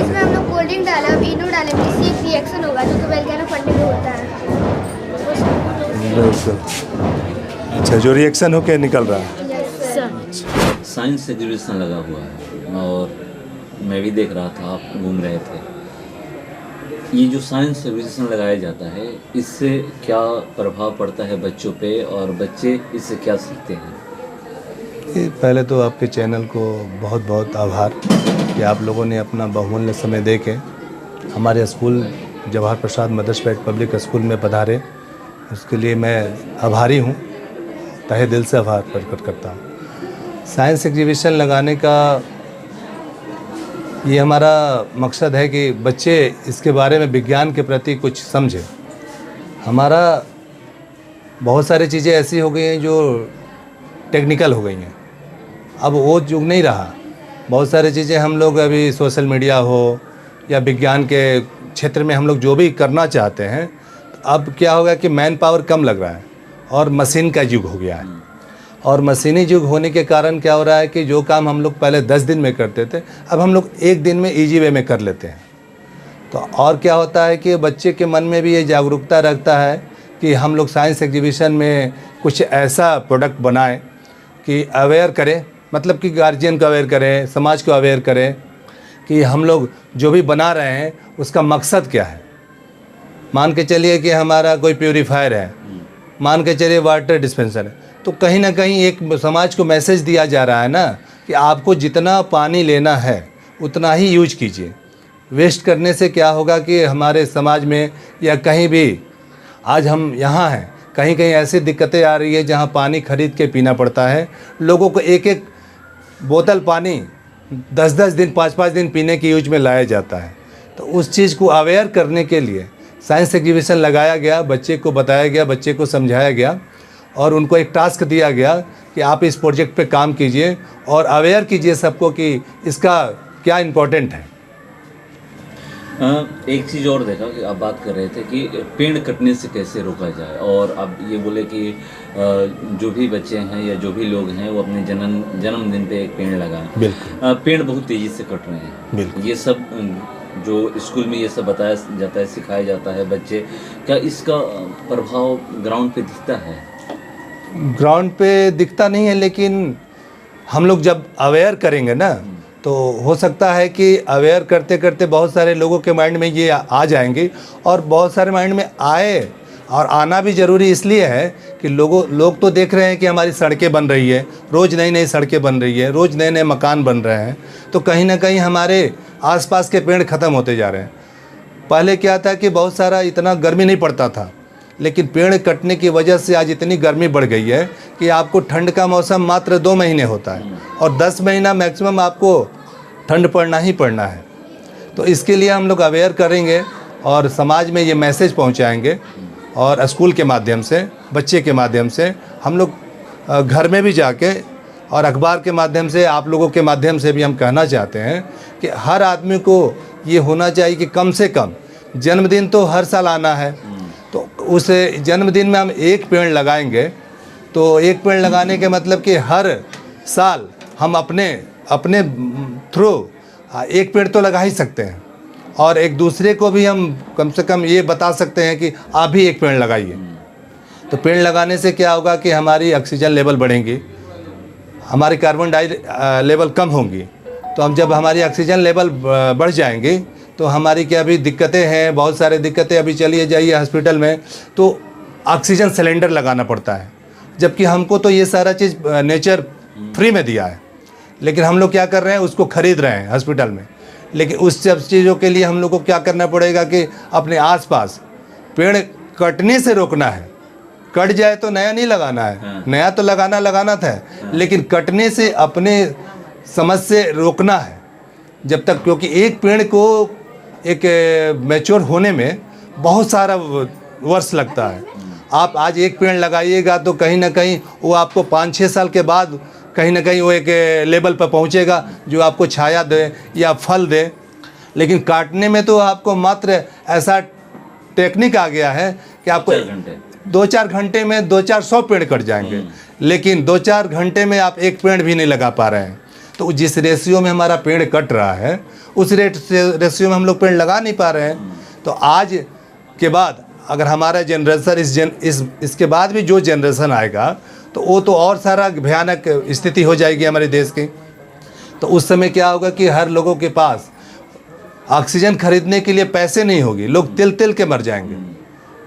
इसमें हम लोग कोल्ड ड्रिंक डाला, अब इनो डालेंगे, इससे एक रिएक्शन होगा जो कि वैल्केनो फटने पे होता है। बिल्कुल। अच्छा, जो रिएक्शन होके निकल रहा है। Yes sir. साइंस एग्जीबिशन लगा हुआ है और मैं भी देख रहा था, आप घूम रहे थे। ये जो साइंस एग्जीबिशन लगाया जाता है, इससे क्या प्रभाव पड़ता है बच्चों पे और बच्चे इससे क्या सीखते हैं? पहले तो आपके चैनल को बहुत बहुत आभार कि आप लोगों ने अपना बहुमूल्य समय दे के हमारे स्कूल जवाहर प्रसाद मदर्स पेट पब्लिक स्कूल में पधारे। उसके लिए मैं आभारी हूँ, तहे दिल से आभार प्रकट करता हूँ। साइंस एग्जीबिशन लगाने का ये हमारा मकसद है कि बच्चे इसके बारे में, विज्ञान के प्रति कुछ समझें। हमारा बहुत सारी चीज़ें ऐसी हो गई हैं जो टेक्निकल हो गई हैं, अब वो युग नहीं रहा। बहुत सारी चीज़ें हम लोग अभी सोशल मीडिया हो या विज्ञान के क्षेत्र में हम लोग जो भी करना चाहते हैं, तो अब क्या होगा कि मैन पावर कम लग रहा है और मशीन का युग हो गया है। और मशीनी युग होने के कारण क्या हो रहा है कि जो काम हम लोग पहले 10 दिन में करते थे, अब हम लोग 1 दिन में ईजी वे में कर लेते हैं। तो और क्या होता है कि बच्चे के मन में भी ये जागरूकता रखता है कि हम लोग साइंस एग्जीबिशन में कुछ ऐसा प्रोडक्ट बनाएं कि अवेयर करें, मतलब कि गार्जियन को अवेयर करें, समाज को अवेयर करें कि हम लोग जो भी बना रहे हैं उसका मकसद क्या है। मान के चलिए कि हमारा कोई प्यूरीफायर है, मान के चलिए वाटर डिस्पेंसर है, तो कहीं ना कहीं एक समाज को मैसेज दिया जा रहा है ना कि आपको जितना पानी लेना है उतना ही यूज कीजिए। वेस्ट करने से क्या होगा कि हमारे समाज में या कहीं भी, आज हम यहाँ हैं, कहीं कहीं ऐसी दिक्कतें आ रही है जहाँ पानी खरीद के पीना पड़ता है। लोगों को एक एक बोतल पानी 10-10 दिन 5-5 दिन पीने के यूज में लाया जाता है। तो उस चीज़ को अवेयर करने के लिए साइंस एग्जीबिशन लगाया गया, बच्चे को बताया गया, बच्चे को समझाया गया और उनको एक टास्क दिया गया कि आप इस प्रोजेक्ट पे काम कीजिए और अवेयर कीजिए सबको कि इसका क्या इम्पोर्टेंट है। एक चीज़ और देखा कि आप बात कर रहे थे कि पेड़ कटने से कैसे रोका जाए, और आप ये बोले कि जो भी बच्चे हैं या जो भी लोग हैं वो अपने जन्मदिन पे एक पेड़ लगाएं। बिल्कुल। पेड़ बहुत तेज़ी से कट रहे हैं। बिल्कुल। ये सब जो स्कूल में ये सब बताया जाता है, सिखाया जाता है बच्चे, क्या इसका प्रभाव ग्राउंड पे दिखता है? ग्राउंड पे दिखता नहीं है, लेकिन हम लोग जब अवेयर करेंगे ना तो हो सकता है कि अवेयर करते करते बहुत सारे लोगों के माइंड में ये आ जाएंगे और बहुत सारे माइंड में आए, और आना भी ज़रूरी इसलिए है कि लोग तो देख रहे हैं कि हमारी सड़कें बन रही है, रोज़ नई नई सड़कें बन रही है, रोज़ नए नए मकान बन रहे हैं, तो कहीं ना कहीं हमारे आसपास के पेड़ ख़त्म होते जा रहे हैं। पहले क्या था कि बहुत सारा इतना गर्मी नहीं पड़ता था, लेकिन पेड़ कटने की वजह से आज इतनी गर्मी बढ़ गई है कि आपको ठंड का मौसम मात्र 2 महीने होता है और 10 महीना मैक्सिमम आपको ठंड पड़ना ही पड़ना है। तो इसके लिए हम लोग अवेयर करेंगे और समाज में ये मैसेज पहुंचाएंगे, और स्कूल के माध्यम से, बच्चे के माध्यम से, हम लोग घर में भी जाके और अखबार के माध्यम से, आप लोगों के माध्यम से भी हम कहना चाहते हैं कि हर आदमी को ये होना चाहिए कि कम से कम, जन्मदिन तो हर साल आना है, तो उस जन्मदिन में हम एक पेड़ लगाएंगे। तो एक पेड़ लगाने के मतलब कि हर साल हम अपने थ्रू एक पेड़ तो लगा ही सकते हैं, और एक दूसरे को भी हम कम से कम ये बता सकते हैं कि आप भी एक पेड़ लगाइए। तो पेड़ लगाने से क्या होगा कि हमारी ऑक्सीजन लेवल बढ़ेंगी, हमारी कार्बन डाइऑक्साइड लेवल कम होंगी। तो हम जब हमारी ऑक्सीजन लेवल बढ़ जाएंगी तो हमारी क्या अभी दिक्कतें हैं, बहुत सारी दिक्कतें, अभी चलिए जाइए हॉस्पिटल में तो ऑक्सीजन सिलेंडर लगाना पड़ता है, जबकि हमको तो ये सारा चीज़ नेचर फ्री में दिया है, लेकिन हम लोग क्या कर रहे हैं, उसको ख़रीद रहे हैं हॉस्पिटल में। लेकिन उस सब चीज़ों के लिए हम लोग को क्या करना पड़ेगा कि अपने आसपास पेड़ कटने से रोकना है। कट जाए तो नया नहीं लगाना है, नया तो लगाना था, लेकिन कटने से अपने समझ से रोकना है जब तक, क्योंकि एक पेड़ को एक मैच्योर होने में बहुत सारा वर्ष लगता है। आप आज एक पेड़ लगाइएगा तो कहीं ना कहीं वो आपको 5-6 साल के बाद कहीं ना कहीं वो एक लेवल पर पहुंचेगा जो आपको छाया दे या फल दे। लेकिन काटने में तो आपको मात्र ऐसा टेक्निक आ गया है कि आपको 2-4 घंटे में 200-400 पेड़ कट जाएंगे, लेकिन 2-4 घंटे में आप एक पेड़ भी नहीं लगा पा रहे हैं। तो जिस रेशियो में हमारा पेड़ कट रहा है उस रेशियो में हम लोग पेड़ लगा नहीं पा रहे हैं। तो आज के बाद अगर हमारा जनरेशन इसके बाद भी जो जनरेशन आएगा तो वो तो और सारा भयानक स्थिति हो जाएगी हमारे देश की। तो उस समय क्या होगा कि हर लोगों के पास ऑक्सीजन खरीदने के लिए पैसे नहीं होगी, लोग तिल के मर जाएंगे,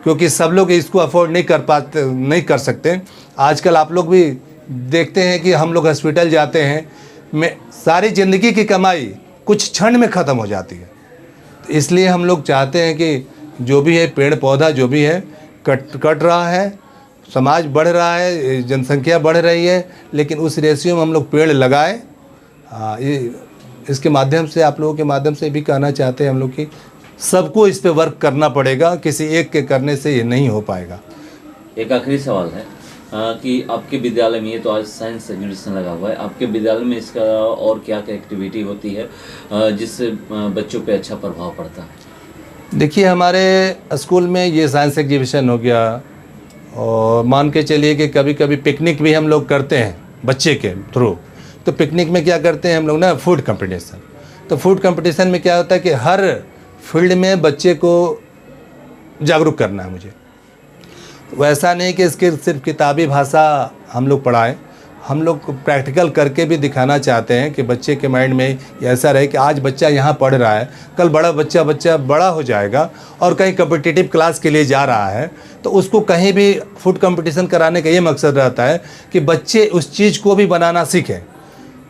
क्योंकि सब लोग इसको अफोर्ड नहीं कर सकते। आजकल आप लोग भी देखते हैं कि हम लोग हॉस्पिटल जाते हैं, सारी ज़िंदगी की कमाई कुछ क्षण में ख़त्म हो जाती है। तो इसलिए हम लोग चाहते हैं कि जो भी है पेड़ पौधा जो भी है कट रहा है, समाज बढ़ रहा है, जनसंख्या बढ़ रही है, लेकिन उस रेशियो में हम लोग पेड़ लगाएं। इसके माध्यम से आप लोगों के माध्यम से भी कहना चाहते हैं हम लोग कि सबको इस पे वर्क करना पड़ेगा, किसी एक के करने से ये नहीं हो पाएगा। एक आखिरी सवाल है कि आपके विद्यालय में, ये तो आज साइंस एग्जीबिशन लगा हुआ है, आपके विद्यालय में इसका और क्या क्या एक्टिविटी होती है जिससे बच्चों पे अच्छा प्रभाव पड़ता है? देखिए, हमारे स्कूल में ये साइंस एग्जीबिशन हो गया, और मान के चलिए कि कभी कभी पिकनिक भी हम लोग करते हैं बच्चे के थ्रू। तो पिकनिक में क्या करते हैं हम लोग ना, फूड कंपटीशन। तो फूड कंपटीशन में क्या होता है कि हर फील्ड में बच्चे को जागरूक करना है मुझे। वैसा नहीं कि इसके सिर्फ किताबी भाषा हम लोग पढ़ाएं, हम लोग प्रैक्टिकल करके भी दिखाना चाहते हैं कि बच्चे के माइंड में ऐसा रहे कि आज बच्चा यहाँ पढ़ रहा है, कल बच्चा बड़ा हो जाएगा और कहीं कॉम्पिटिटिव क्लास के लिए जा रहा है, तो उसको कहीं भी फूड कंपटीशन कराने का ये मकसद रहता है कि बच्चे उस चीज़ को भी बनाना सीखें।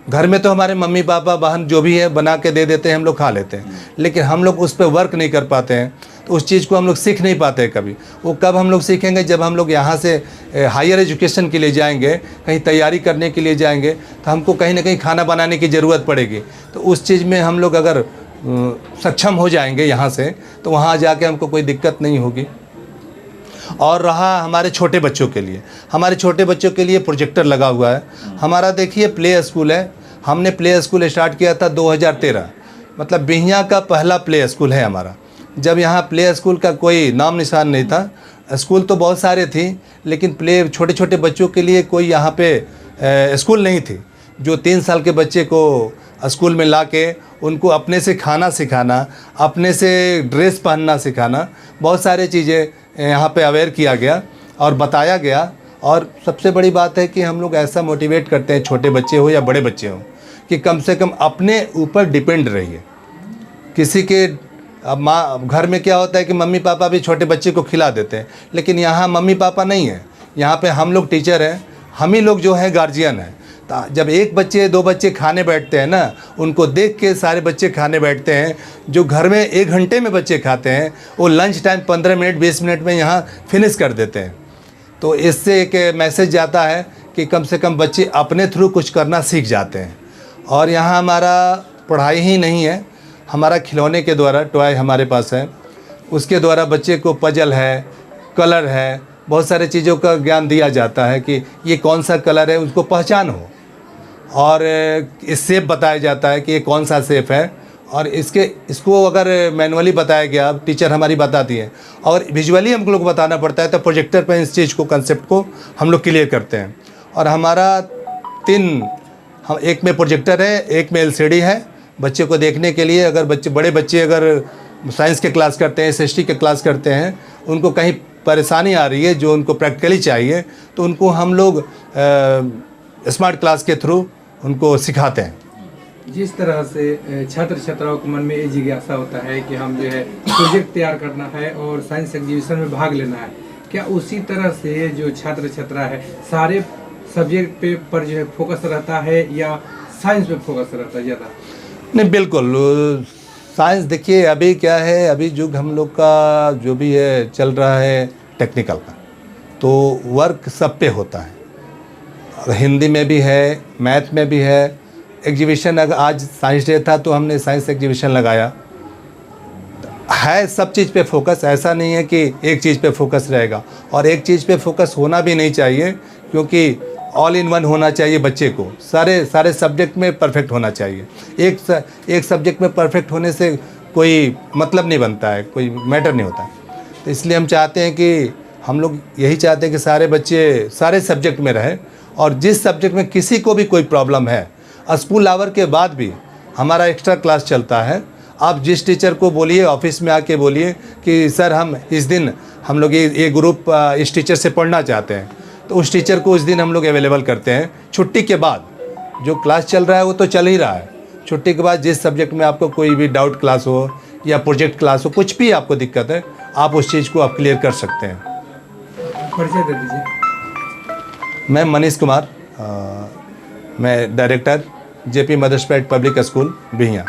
घर में तो हमारे मम्मी पापा बहन जो भी है बना के दे देते हैं, हम लोग खा लेते हैं, लेकिन हम लोग उस पर वर्क नहीं कर पाते हैं, तो उस चीज़ को हम लोग सीख नहीं पाते हैं कभी। वो कब हम लोग सीखेंगे, जब हम लोग यहाँ से हायर एजुकेशन के लिए जाएंगे, कहीं तैयारी करने के लिए जाएंगे, तो हमको कहीं ना कहीं खाना बनाने की ज़रूरत पड़ेगी। तो उस चीज़ में हम लोग अगर सक्षम हो जाएंगे यहाँ से, तो वहाँ जाके हमको कोई दिक्कत नहीं होगी। और रहा हमारे छोटे बच्चों के लिए, हमारे छोटे बच्चों के लिए प्रोजेक्टर लगा हुआ है। हमारा देखिए प्ले स्कूल है, हमने प्ले स्कूल स्टार्ट किया था 2013, मतलब बिहियाँ का पहला प्ले स्कूल है हमारा। जब यहाँ प्ले स्कूल का कोई नाम निशान नहीं था, स्कूल तो बहुत सारे थी, लेकिन प्ले छोटे छोटे बच्चों के लिए कोई यहाँ पे स्कूल नहीं थी। जो 3 साल के बच्चे को स्कूल में ला के उनको अपने से खाना सिखाना, अपने से ड्रेस पहनना सिखाना, बहुत सारे चीज़ें यहाँ पे अवेयर किया गया और बताया गया। और सबसे बड़ी बात है कि हम लोग ऐसा मोटिवेट करते हैं, छोटे बच्चे हो या बड़े बच्चे हो, कि कम से कम अपने ऊपर डिपेंड रहिए। किसी के अब माँ घर में क्या होता है कि मम्मी पापा भी छोटे बच्चे को खिला देते हैं, लेकिन यहाँ मम्मी पापा नहीं है, यहाँ पे हम लोग टीचर हैं, हम ही लोग जो हैं गार्जियन हैं। तो जब एक बच्चे 2 बच्चे खाने बैठते हैं ना, उनको देख के सारे बच्चे खाने बैठते हैं। जो घर में 1 घंटे में बच्चे खाते हैं, वो लंच टाइम 15 मिनट 20 मिनट में यहाँ फिनिश कर देते हैं। तो इससे एक मैसेज जाता है कि कम से कम बच्चे अपने थ्रू कुछ करना सीख जाते हैं। और यहाँ हमारा पढ़ाई ही नहीं है, हमारा खिलौने के द्वारा, टॉय हमारे पास है, उसके द्वारा बच्चे को पजल है, कलर है, बहुत सारे चीज़ों का ज्ञान दिया जाता है कि ये कौन सा कलर है, उसको पहचान हो। और इस शेप बताया जाता है कि ये कौन सा शेप है, और इसको अगर मैनुअली बताया गया, टीचर हमारी बताती है, और विजुअली हम लोग बताना पड़ता है, तो प्रोजेक्टर पर इस चीज़ को, कंसेप्ट को हम लोग क्लियर करते हैं। और हमारा एक में प्रोजेक्टर है, एक में LCD है बच्चे को देखने के लिए। अगर बड़े बच्चे अगर साइंस के क्लास करते हैं, SST के क्लास करते हैं, उनको कहीं परेशानी आ रही है जो उनको प्रैक्टिकली चाहिए, तो उनको हम लोग स्मार्ट क्लास के थ्रू उनको सिखाते हैं। जिस तरह से छात्र छात्राओं के मन में ये जिज्ञासा होता है कि हम जो है प्रोजेक्ट तैयार करना है और साइंस एग्जीबिशन में भाग लेना है, क्या उसी तरह से जो छात्र छात्रा है सारे सब्जेक्ट पर जो है फोकस रहता है, या साइंस पे फोकस रहता है ज़्यादा? नहीं, बिल्कुल साइंस। देखिए अभी क्या है, अभी युग हम लोग का जो भी है चल रहा है टेक्निकल का, तो वर्क सब पे होता है। हिंदी में भी है, मैथ में भी है। एग्जीबिशन अगर आज साइंस डे था तो हमने साइंस एग्जीबिशन लगाया है। सब चीज़ पे फोकस, ऐसा नहीं है कि एक चीज़ पे फोकस रहेगा, और एक चीज़ पे फोकस होना भी नहीं चाहिए, क्योंकि ऑल इन वन होना चाहिए बच्चे को। सारे सब्जेक्ट में परफेक्ट होना चाहिए। एक सब्जेक्ट में परफेक्ट होने से कोई मतलब नहीं बनता है, कोई मैटर नहीं होता। तो इसलिए हम चाहते हैं कि हम लोग यही चाहते हैं कि सारे बच्चे सारे सब्जेक्ट में रहें, और जिस सब्जेक्ट में किसी को भी कोई प्रॉब्लम है, स्कूल आवर के बाद भी हमारा एक्स्ट्रा क्लास चलता है। आप जिस टीचर को बोलिए, ऑफिस में आके बोलिए कि सर हम इस दिन हम लोग ये ग्रुप इस टीचर से पढ़ना चाहते हैं, तो उस टीचर को उस दिन हम लोग अवेलेबल करते हैं। छुट्टी के बाद जो क्लास चल रहा है वो तो चल ही रहा है, छुट्टी के बाद जिस सब्जेक्ट में आपको कोई भी डाउट क्लास हो या प्रोजेक्ट क्लास हो, कुछ भी आपको दिक्कत है, आप उस चीज़ को आप क्लियर कर सकते हैं। परिचय दे दीजिए। मैं मनीष कुमार, मैं director JP mothers private public school बिहियाँ।